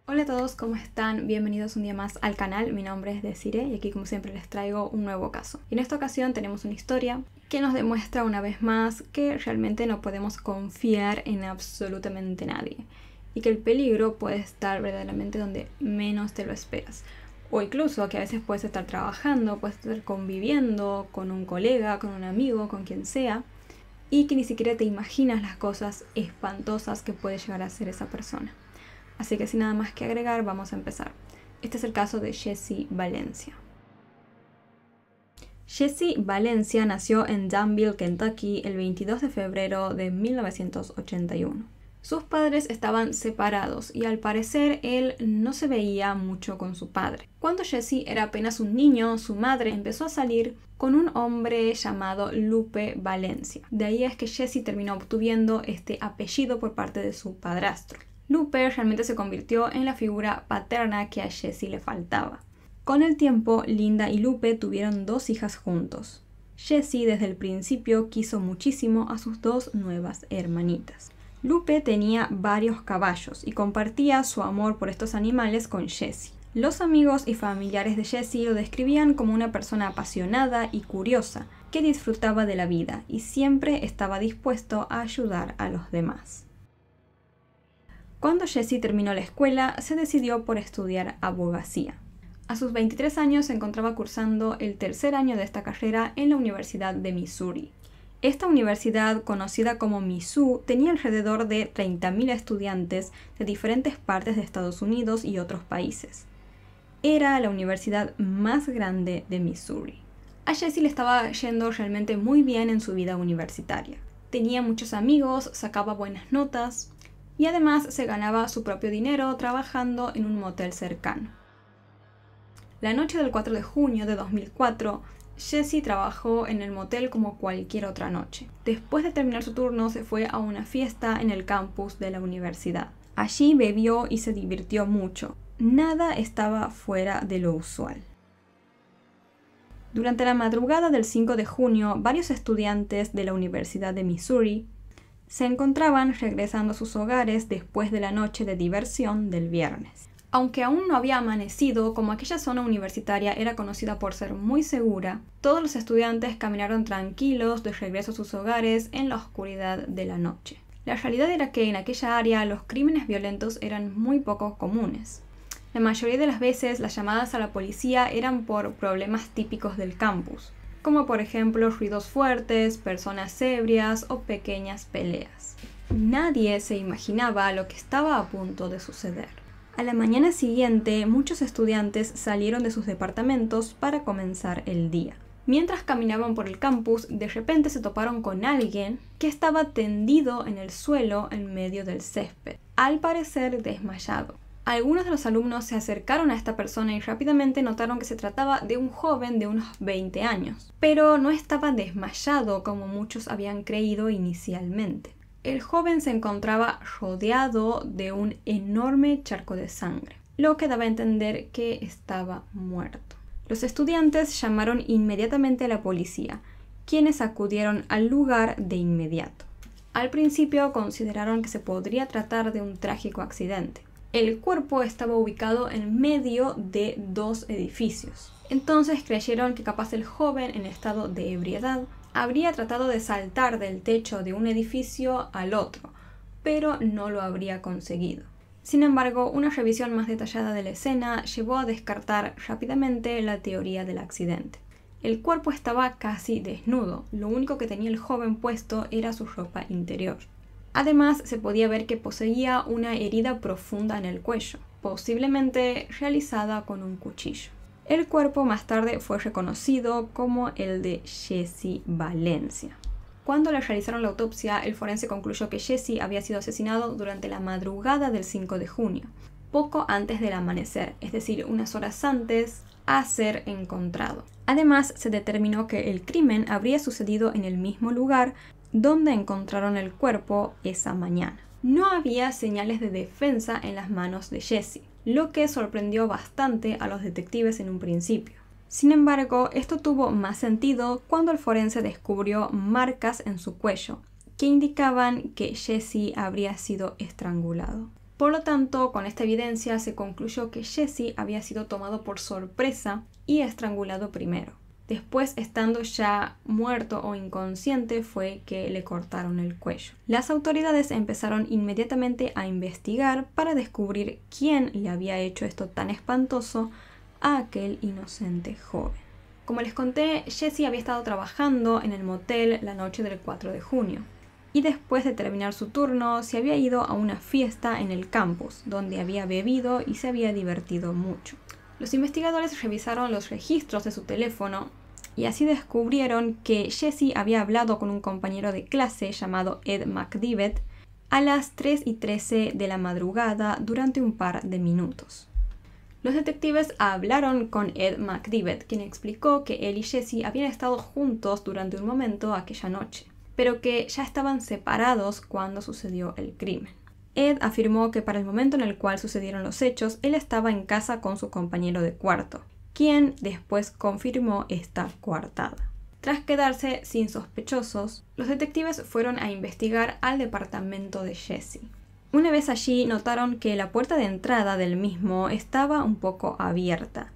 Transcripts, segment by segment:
Hola a todos, ¿cómo están? Bienvenidos un día más al canal. Mi nombre es Desiree y aquí como siempre les traigo un nuevo caso. Y en esta ocasión tenemos una historia que nos demuestra una vez más que realmente no podemos confiar en absolutamente nadie y que el peligro puede estar verdaderamente donde menos te lo esperas. O incluso que a veces puedes estar trabajando, puedes estar conviviendo con un colega, con un amigo, con quien sea, y que ni siquiera te imaginas las cosas espantosas que puede llegar a ser esa persona. Así que sin nada más que agregar, vamos a empezar. Este es el caso de Jesse Valencia. Jesse Valencia nació en Danville, Kentucky, el 22 de febrero de 1981. Sus padres estaban separados y al parecer él no se veía mucho con su padre. Cuando Jesse era apenas un niño, su madre empezó a salir con un hombre llamado Lupe Valencia. De ahí es que Jesse terminó obteniendo este apellido por parte de su padrastro. Lupe realmente se convirtió en la figura paterna que a Jesse le faltaba. Con el tiempo, Linda y Lupe tuvieron 2 hijas juntos. Jesse desde el principio quiso muchísimo a sus 2 nuevas hermanitas. Lupe tenía varios caballos y compartía su amor por estos animales con Jesse. Los amigos y familiares de Jesse lo describían como una persona apasionada y curiosa que disfrutaba de la vida y siempre estaba dispuesto a ayudar a los demás. Cuando Jesse terminó la escuela, se decidió por estudiar abogacía. A sus 23 años se encontraba cursando el 3er año de esta carrera en la Universidad de Missouri. Esta universidad, conocida como Mizzou, tenía alrededor de 30.000 estudiantes de diferentes partes de Estados Unidos y otros países. Era la universidad más grande de Missouri. A Jesse le estaba yendo realmente muy bien en su vida universitaria. Tenía muchos amigos, sacaba buenas notas y además se ganaba su propio dinero trabajando en un motel cercano. La noche del 4 de junio de 2004, Jesse trabajó en el motel como cualquier otra noche. Después de terminar su turno, se fue a una fiesta en el campus de la universidad. Allí bebió y se divirtió mucho. Nada estaba fuera de lo usual. Durante la madrugada del 5 de junio, varios estudiantes de la Universidad de Missouri se encontraban regresando a sus hogares después de la noche de diversión del viernes. Aunque aún no había amanecido, como aquella zona universitaria era conocida por ser muy segura, todos los estudiantes caminaron tranquilos de regreso a sus hogares en la oscuridad de la noche. La realidad era que en aquella área los crímenes violentos eran muy poco comunes. La mayoría de las veces las llamadas a la policía eran por problemas típicos del campus, como por ejemplo ruidos fuertes, personas ebrias o pequeñas peleas. Nadie se imaginaba lo que estaba a punto de suceder. A la mañana siguiente, muchos estudiantes salieron de sus departamentos para comenzar el día. Mientras caminaban por el campus, de repente se toparon con alguien que estaba tendido en el suelo en medio del césped, al parecer desmayado. Algunos de los alumnos se acercaron a esta persona y rápidamente notaron que se trataba de un joven de unos 20 años, pero no estaba desmayado como muchos habían creído inicialmente. El joven se encontraba rodeado de un enorme charco de sangre, lo que daba a entender que estaba muerto. Los estudiantes llamaron inmediatamente a la policía, quienes acudieron al lugar de inmediato. Al principio consideraron que se podría tratar de un trágico accidente. El cuerpo estaba ubicado en medio de 2 edificios. Entonces creyeron que capaz el joven, en estado de ebriedad, habría tratado de saltar del techo de un edificio al otro, pero no lo habría conseguido. Sin embargo, una revisión más detallada de la escena llevó a descartar rápidamente la teoría del accidente. El cuerpo estaba casi desnudo, lo único que tenía el joven puesto era su ropa interior. Además, se podía ver que poseía una herida profunda en el cuello, posiblemente realizada con un cuchillo. El cuerpo más tarde fue reconocido como el de Jesse Valencia. Cuando le realizaron la autopsia, el forense concluyó que Jesse había sido asesinado durante la madrugada del 5 de junio, poco antes del amanecer, es decir, unas horas antes a ser encontrado. Además, se determinó que el crimen habría sucedido en el mismo lugar donde encontraron el cuerpo esa mañana. No había señales de defensa en las manos de Jesse, lo que sorprendió bastante a los detectives en un principio. Sin embargo, esto tuvo más sentido cuando el forense descubrió marcas en su cuello, que indicaban que Jesse habría sido estrangulado. Por lo tanto, con esta evidencia se concluyó que Jesse había sido tomado por sorpresa y estrangulado primero. Después, estando ya muerto o inconsciente, fue que le cortaron el cuello. Las autoridades empezaron inmediatamente a investigar para descubrir quién le había hecho esto tan espantoso a aquel inocente joven. Como les conté, Jesse había estado trabajando en el motel la noche del 4 de junio. Y después de terminar su turno, se había ido a una fiesta en el campus, donde había bebido y se había divertido mucho. Los investigadores revisaron los registros de su teléfono y así descubrieron que Jesse había hablado con un compañero de clase llamado Ed McDivitt a las 3:13 de la madrugada durante un par de minutos. Los detectives hablaron con Ed McDivitt, quien explicó que él y Jesse habían estado juntos durante un momento aquella noche, pero que ya estaban separados cuando sucedió el crimen. Ed afirmó que para el momento en el cual sucedieron los hechos, él estaba en casa con su compañero de cuarto, quien después confirmó esta coartada. Tras quedarse sin sospechosos, los detectives fueron a investigar al departamento de Jesse. Una vez allí notaron que la puerta de entrada del mismo estaba un poco abierta,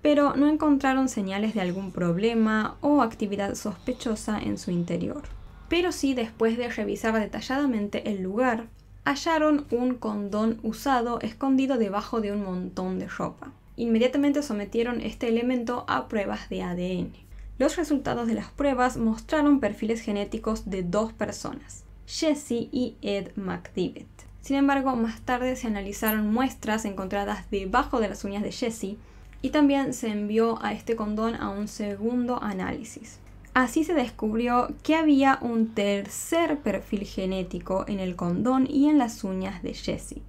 pero no encontraron señales de algún problema o actividad sospechosa en su interior. Pero sí, después de revisar detalladamente el lugar, hallaron un condón usado escondido debajo de un montón de ropa. Inmediatamente sometieron este elemento a pruebas de ADN. Los resultados de las pruebas mostraron perfiles genéticos de 2 personas, Jesse y Ed McDivitt. Sin embargo, más tarde se analizaron muestras encontradas debajo de las uñas de Jesse y también se envió a este condón a un segundo análisis. Así se descubrió que había un tercer perfil genético en el condón y en las uñas de Jesse,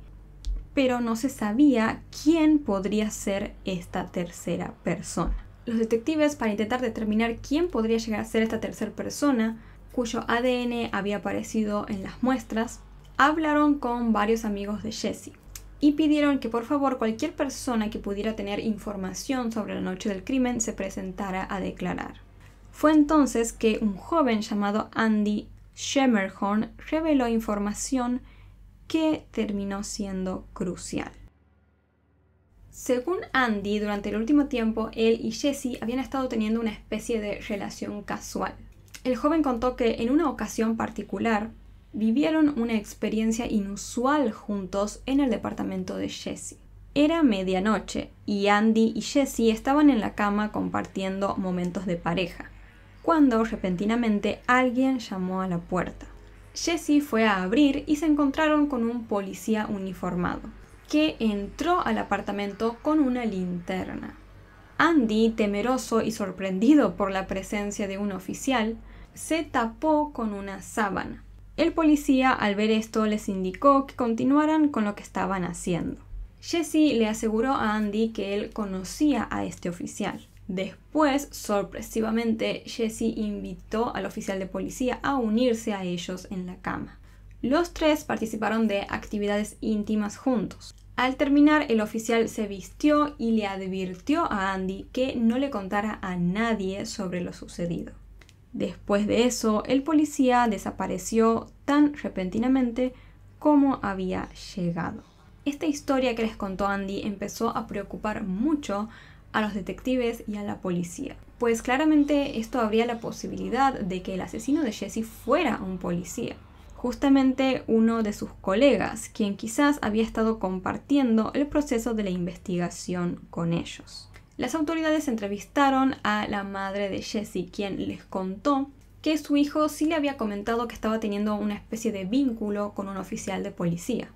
pero no se sabía quién podría ser esta tercera persona. Los detectives, para intentar determinar quién podría llegar a ser esta tercera persona, cuyo ADN había aparecido en las muestras, hablaron con varios amigos de Jesse y pidieron que por favor cualquier persona que pudiera tener información sobre la noche del crimen se presentara a declarar. Fue entonces que un joven llamado Andy Schemerhorn reveló información que terminó siendo crucial. Según Andy, durante el último tiempo, él y Jesse habían estado teniendo una especie de relación casual. El joven contó que en una ocasión particular vivieron una experiencia inusual juntos en el departamento de Jesse. Era medianoche y Andy y Jesse estaban en la cama compartiendo momentos de pareja, cuando repentinamente alguien llamó a la puerta. Jesse fue a abrir y se encontraron con un policía uniformado, que entró al apartamento con una linterna. Andy, temeroso y sorprendido por la presencia de un oficial, se tapó con una sábana. El policía, al ver esto, les indicó que continuaran con lo que estaban haciendo. Jesse le aseguró a Andy que él conocía a este oficial. Después, sorpresivamente, Jesse invitó al oficial de policía a unirse a ellos en la cama. Los 3 participaron de actividades íntimas juntos. Al terminar, el oficial se vistió y le advirtió a Andy que no le contara a nadie sobre lo sucedido. Después de eso, el policía desapareció tan repentinamente como había llegado. Esta historia que les contó Andy empezó a preocupar mucho a los detectives y a la policía, pues claramente esto abría la posibilidad de que el asesino de Jesse fuera un policía, justamente uno de sus colegas, quien quizás había estado compartiendo el proceso de la investigación con ellos. Las autoridades entrevistaron a la madre de Jesse, quien les contó que su hijo sí le había comentado que estaba teniendo una especie de vínculo con un oficial de policía,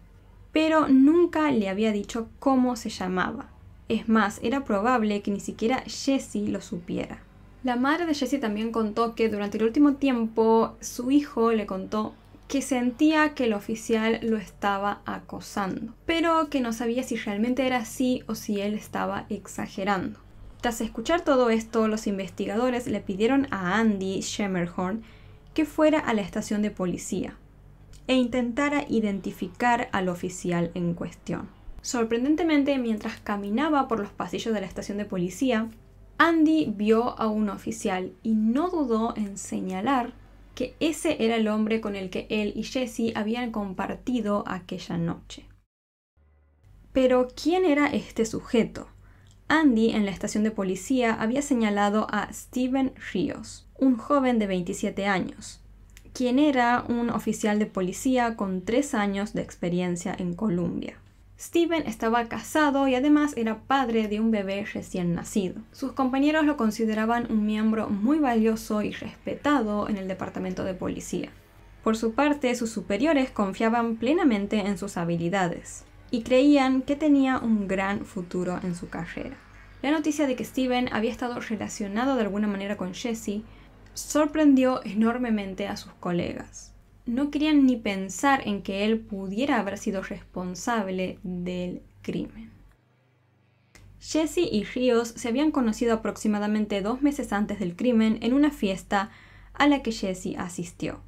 pero nunca le había dicho cómo se llamaba. Es más, era probable que ni siquiera Jesse lo supiera. La madre de Jesse también contó que durante el último tiempo su hijo le contó que sentía que el oficial lo estaba acosando, pero que no sabía si realmente era así o si él estaba exagerando. Tras escuchar todo esto, los investigadores le pidieron a Andy Schemerhorn que fuera a la estación de policía e intentara identificar al oficial en cuestión. Sorprendentemente, mientras caminaba por los pasillos de la estación de policía, Andy vio a un oficial y no dudó en señalar que ese era el hombre con el que él y Jesse habían compartido aquella noche. Pero, ¿quién era este sujeto? Andy, en la estación de policía, había señalado a Steven Ríos, un joven de 27 años, quien era un oficial de policía con 3 años de experiencia en Colombia. Steven estaba casado y además era padre de un bebé recién nacido. Sus compañeros lo consideraban un miembro muy valioso y respetado en el departamento de policía. Por su parte, sus superiores confiaban plenamente en sus habilidades y creían que tenía un gran futuro en su carrera. La noticia de que Steven había estado relacionado de alguna manera con Jesse sorprendió enormemente a sus colegas. No querían ni pensar en que él pudiera haber sido responsable del crimen. Jesse y Ríos se habían conocido aproximadamente 2 meses antes del crimen en una fiesta a la que Jesse asistió.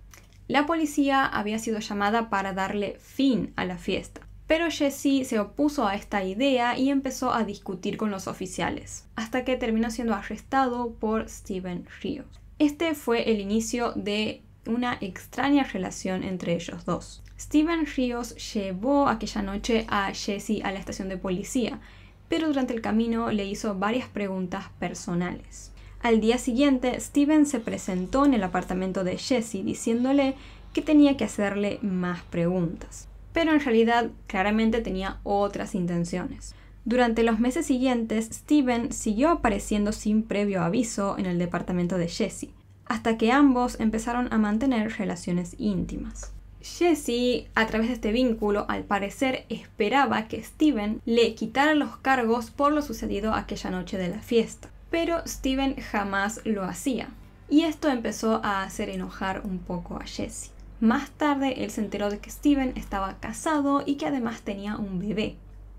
La policía había sido llamada para darle fin a la fiesta, pero Jesse se opuso a esta idea y empezó a discutir con los oficiales, hasta que terminó siendo arrestado por Steven Ríos. Este fue el inicio de una extraña relación entre ellos dos. Steven Ríos llevó aquella noche a Jesse a la estación de policía, pero durante el camino le hizo varias preguntas personales. Al día siguiente, Steven se presentó en el apartamento de Jesse diciéndole que tenía que hacerle más preguntas, pero en realidad claramente tenía otras intenciones. Durante los meses siguientes, Steven siguió apareciendo sin previo aviso en el departamento de Jesse, hasta que ambos empezaron a mantener relaciones íntimas. Jesse, a través de este vínculo, al parecer esperaba que Steven le quitara los cargos por lo sucedido aquella noche de la fiesta, pero Steven jamás lo hacía, y esto empezó a hacer enojar un poco a Jesse. Más tarde, él se enteró de que Steven estaba casado y que además tenía un bebé.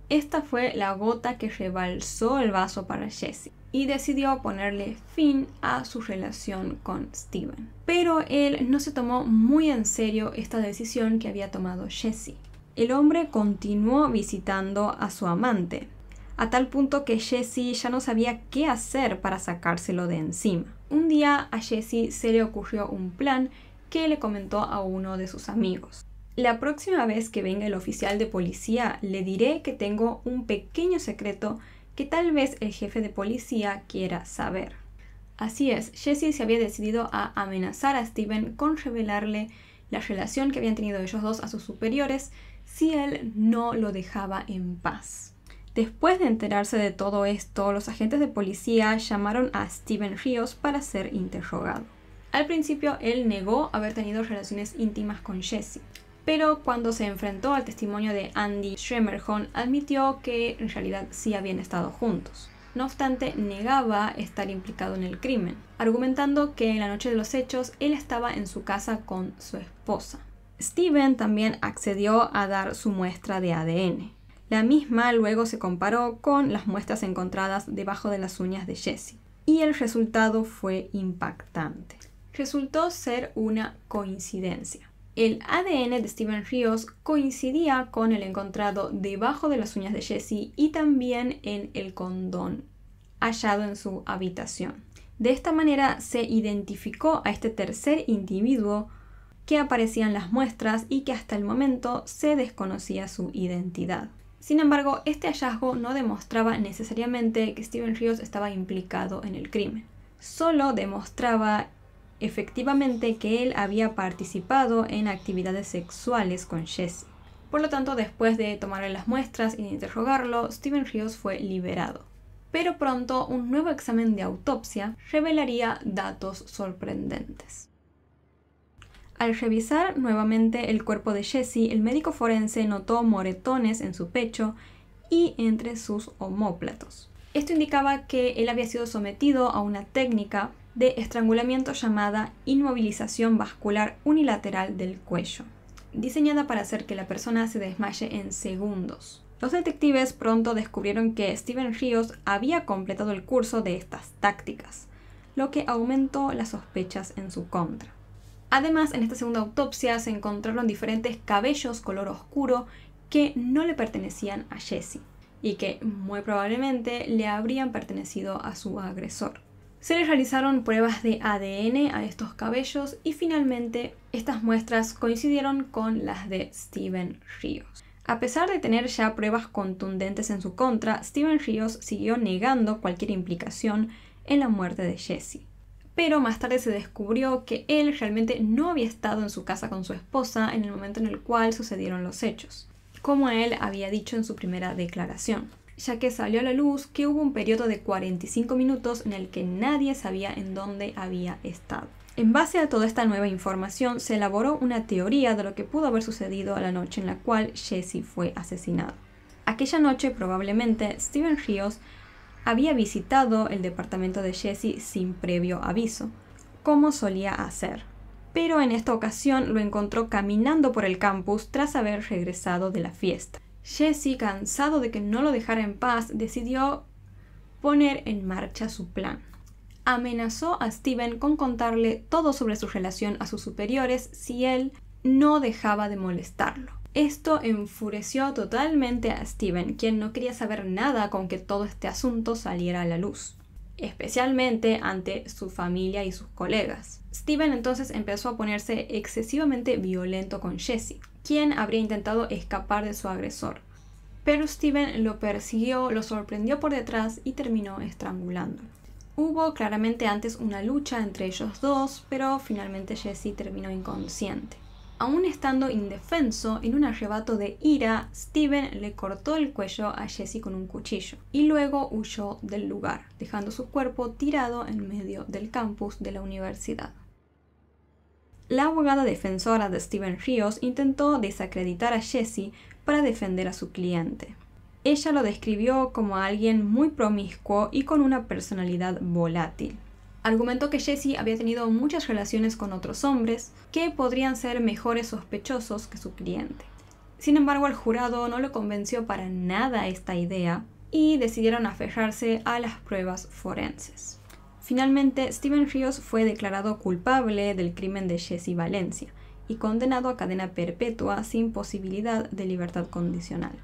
Esta fue la gota que rebalsó el vaso para Jesse y decidió ponerle fin a su relación con Steven. Pero él no se tomó muy en serio esta decisión que había tomado Jesse. El hombre continuó visitando a su amante, a tal punto que Jesse ya no sabía qué hacer para sacárselo de encima. Un día a Jesse se le ocurrió un plan que le comentó a uno de sus amigos. La próxima vez que venga el oficial de policía, le diré que tengo un pequeño secreto que tal vez el jefe de policía quiera saber. Así es, Jesse se había decidido a amenazar a Steven con revelarle la relación que habían tenido ellos dos a sus superiores si él no lo dejaba en paz. Después de enterarse de todo esto, los agentes de policía llamaron a Steven Ríos para ser interrogado. Al principio, él negó haber tenido relaciones íntimas con Jesse, pero cuando se enfrentó al testimonio de Andy Schremerhorn, admitió que en realidad sí habían estado juntos. No obstante, negaba estar implicado en el crimen, argumentando que en la noche de los hechos él estaba en su casa con su esposa. Steven también accedió a dar su muestra de ADN. La misma luego se comparó con las muestras encontradas debajo de las uñas de Jesse, y el resultado fue impactante. Resultó ser una coincidencia. El ADN de Steven Ríos coincidía con el encontrado debajo de las uñas de Jesse y también en el condón hallado en su habitación. De esta manera se identificó a este tercer individuo que aparecía en las muestras y que hasta el momento se desconocía su identidad. Sin embargo, este hallazgo no demostraba necesariamente que Steven Ríos estaba implicado en el crimen. Solo demostraba efectivamente que él había participado en actividades sexuales con Jesse. Por lo tanto, después de tomarle las muestras y de interrogarlo, Steven Ríos fue liberado. Pero pronto un nuevo examen de autopsia revelaría datos sorprendentes. Al revisar nuevamente el cuerpo de Jesse, el médico forense notó moretones en su pecho y entre sus omóplatos. Esto indicaba que él había sido sometido a una técnica de estrangulamiento llamada inmovilización vascular unilateral del cuello, diseñada para hacer que la persona se desmaye en segundos. Los detectives pronto descubrieron que Steven Ríos había completado el curso de estas tácticas, lo que aumentó las sospechas en su contra. Además, en esta segunda autopsia se encontraron diferentes cabellos color oscuro que no le pertenecían a Jesse y que muy probablemente le habrían pertenecido a su agresor. Se le realizaron pruebas de ADN a estos cabellos y finalmente estas muestras coincidieron con las de Steven Ríos. A pesar de tener ya pruebas contundentes en su contra, Steven Ríos siguió negando cualquier implicación en la muerte de Jessie. Pero más tarde se descubrió que él realmente no había estado en su casa con su esposa en el momento en el cual sucedieron los hechos, como él había dicho en su primera declaración, ya que salió a la luz que hubo un periodo de 45 minutos en el que nadie sabía en dónde había estado. En base a toda esta nueva información, se elaboró una teoría de lo que pudo haber sucedido a la noche en la cual Jessie fue asesinado. Aquella noche, probablemente, Steven Ríos había visitado el departamento de Jessie sin previo aviso, como solía hacer. Pero en esta ocasión lo encontró caminando por el campus tras haber regresado de la fiesta. Jessie, cansado de que no lo dejara en paz, decidió poner en marcha su plan. Amenazó a Steven con contarle todo sobre su relación a sus superiores si él no dejaba de molestarlo. Esto enfureció totalmente a Steven, quien no quería saber nada con que todo este asunto saliera a la luz, especialmente ante su familia y sus colegas. Steven entonces empezó a ponerse excesivamente violento con Jessie, quien habría intentado escapar de su agresor. Pero Steven lo persiguió, lo sorprendió por detrás y terminó estrangulándolo. Hubo claramente antes una lucha entre ellos dos, pero finalmente Jessie terminó inconsciente. Aún estando indefenso, en un arrebato de ira, Steven le cortó el cuello a Jessie con un cuchillo y luego huyó del lugar, dejando su cuerpo tirado en medio del campus de la universidad. La abogada defensora de Steven Ríos intentó desacreditar a Jessie para defender a su cliente. Ella lo describió como alguien muy promiscuo y con una personalidad volátil. Argumentó que Jessie había tenido muchas relaciones con otros hombres que podrían ser mejores sospechosos que su cliente. Sin embargo, al jurado no le convenció para nada esta idea y decidieron aferrarse a las pruebas forenses. Finalmente, Steven Ríos fue declarado culpable del crimen de Jessie Valencia y condenado a cadena perpetua sin posibilidad de libertad condicional.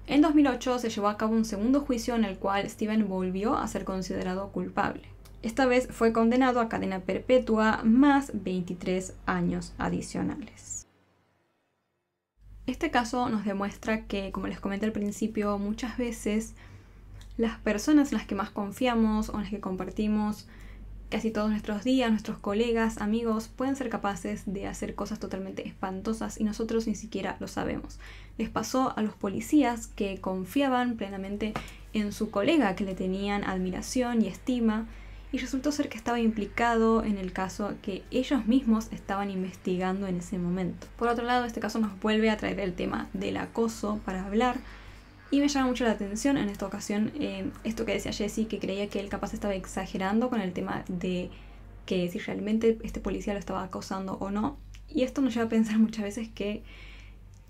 En 2008 se llevó a cabo un segundo juicio en el cual Steven volvió a ser considerado culpable. Esta vez fue condenado a cadena perpetua más 23 años adicionales. Este caso nos demuestra que, como les comenté al principio, muchas veces las personas en las que más confiamos o en las que compartimos casi todos nuestros días, nuestros colegas, amigos, pueden ser capaces de hacer cosas totalmente espantosas y nosotros ni siquiera lo sabemos. Les pasó a los policías que confiaban plenamente en su colega, que le tenían admiración y estima, y resultó ser que estaba implicado en el caso que ellos mismos estaban investigando en ese momento. Por otro lado, este caso nos vuelve a traer el tema del acoso para hablar, y me llama mucho la atención en esta ocasión esto que decía Jessie, que creía que él capaz estaba exagerando con el tema de que si realmente este policía lo estaba acosando o no. Y esto nos lleva a pensar muchas veces que,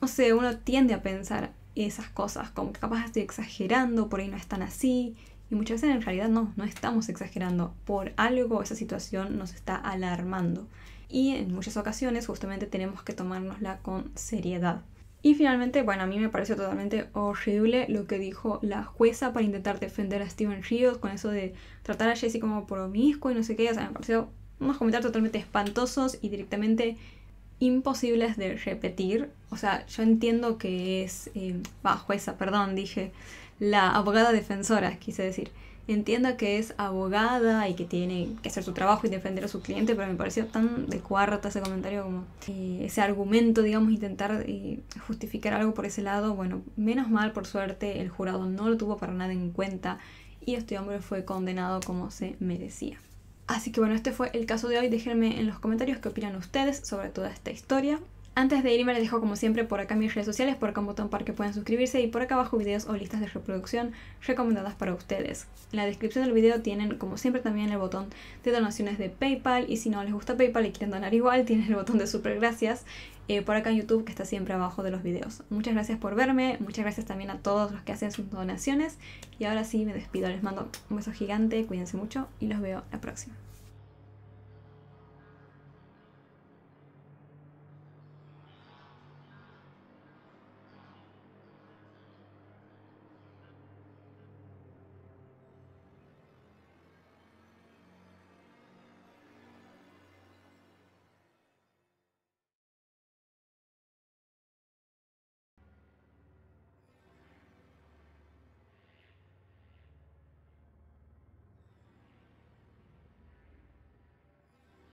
no sé, uno tiende a pensar esas cosas, como que capaz estoy exagerando, por ahí no es tan así. Y muchas veces en realidad no estamos exagerando. Por algo esa situación nos está alarmando. Y en muchas ocasiones justamente tenemos que tomárnosla con seriedad. Y finalmente, bueno, a mí me pareció totalmente horrible lo que dijo la jueza para intentar defender a Steven Ríos con eso de tratar a Jessie como promiscuo y no sé qué. O sea, me pareció unos comentarios totalmente espantosos y directamente imposibles de repetir. O sea, yo entiendo que es... jueza, perdón, dije. La abogada defensora, quise decir. Entiendo que es abogada y que tiene que hacer su trabajo y defender a su cliente, pero me pareció tan de cuarta ese comentario, como ese argumento, digamos, intentar justificar algo por ese lado. Bueno, menos mal, por suerte, el jurado no lo tuvo para nada en cuenta y este hombre fue condenado como se merecía. Así que bueno, este fue el caso de hoy. Déjenme en los comentarios qué opinan ustedes sobre toda esta historia. Antes de irme les dejo como siempre por acá mis redes sociales, por acá un botón para que puedan suscribirse y por acá abajo videos o listas de reproducción recomendadas para ustedes. En la descripción del video tienen como siempre también el botón de donaciones de PayPal y si no les gusta PayPal y quieren donar igual tienen el botón de super gracias por acá en YouTube que está siempre abajo de los videos. Muchas gracias por verme, muchas gracias también a todos los que hacen sus donaciones y ahora sí me despido, les mando un beso gigante, cuídense mucho y los veo la próxima.